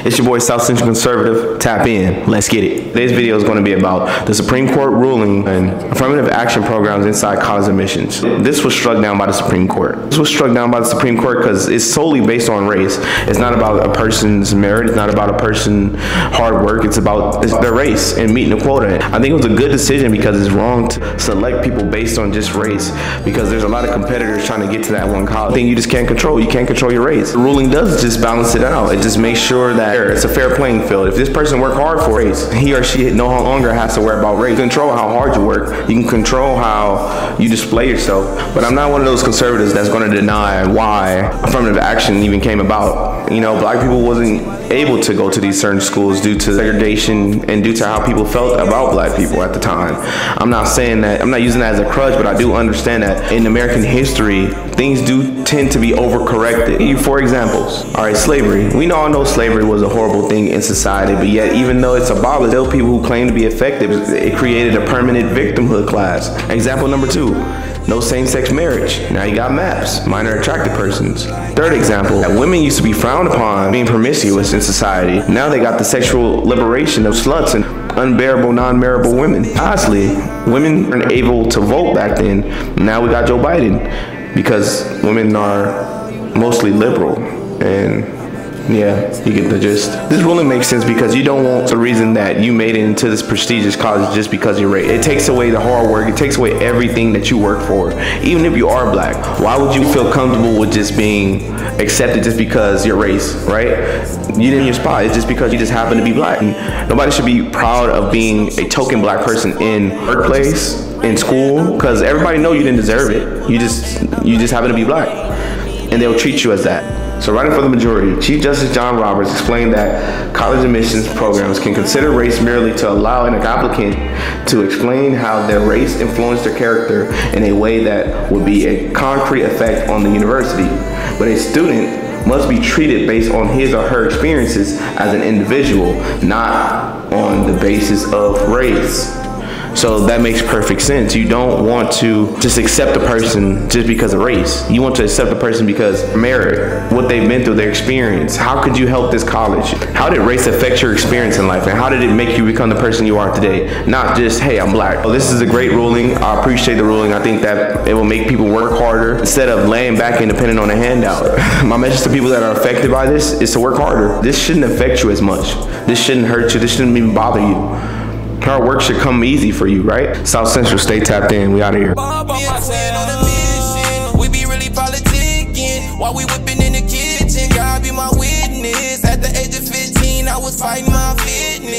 It's your boy South Central Conservative. Tap in. Let's get it. Today's video is going to be about the Supreme Court ruling and affirmative action programs inside college admissions. This was struck down by the Supreme Court. This was struck down by the Supreme Court because it's solely based on race. It's not about a person's merit. It's not about a person's hard work. It's about their race and meeting the quota. I think it was a good decision because it's wrong to select people based on just race, because there's a lot of competitors trying to get to that one college thing you just can't control. You can't control your race. The ruling does just balance it out. It just makes sure that it's a fair playing field. If this person worked hard for race, he or she no longer has to worry about race. You can control how hard you work. You can control how you display yourself. But I'm not one of those conservatives that's going to deny why affirmative action even came about. You know, black people wasn't able to go to these certain schools due to segregation and due to how people felt about black people at the time. I'm not saying that, I'm not using that as a crutch, but I do understand that in American history, things do tend to be overcorrected. For examples, all right, slavery. We all know slavery was a horrible thing in society, but yet even though it's abolished, still people who claim to be effective, it created a permanent victimhood class. Example number 2. No same-sex marriage. Now you got MAPS, minor attracted persons. Third example, that women used to be frowned upon being promiscuous in society. Now they got the sexual liberation of sluts and unbearable, non-marriable women. Honestly, women weren't able to vote back then. Now we got Joe Biden because women are mostly liberal. And yeah, you get the gist. This ruling makes sense because you don't want the reason that you made it into this prestigious college just because you're race. It takes away the hard work. It takes away everything that you work for. Even if you are black, why would you feel comfortable with just being accepted just because you're race, right? You didn't your spot. It's just because you just happen to be black. And nobody should be proud of being a token black person in workplace, in school, because everybody know you didn't deserve it. You just happen to be black, and they'll treat you as that. So writing for the majority, Chief Justice John Roberts explained that college admissions programs can consider race merely to allow an applicant to explain how their race influenced their character in a way that would be a concrete effect on the university. But a student must be treated based on his or her experiences as an individual, not on the basis of race. So that makes perfect sense. You don't want to just accept a person just because of race. You want to accept a person because of merit, what they've been through, their experience. How could you help this college? How did race affect your experience in life? And how did it make you become the person you are today? Not just, hey, I'm black. Oh, this is a great ruling. I appreciate the ruling. I think that it will make people work harder instead of laying back and depending on a handout. My message to people that are affected by this is to work harder. This shouldn't affect you as much. This shouldn't hurt you. This shouldn't even bother you. Hard work should come easy for you, right? South Central, stay tapped in. We out of here. We be really politicking while we whipping in the kitchen. God be my witness. At the age of 15, I was fighting my fitness.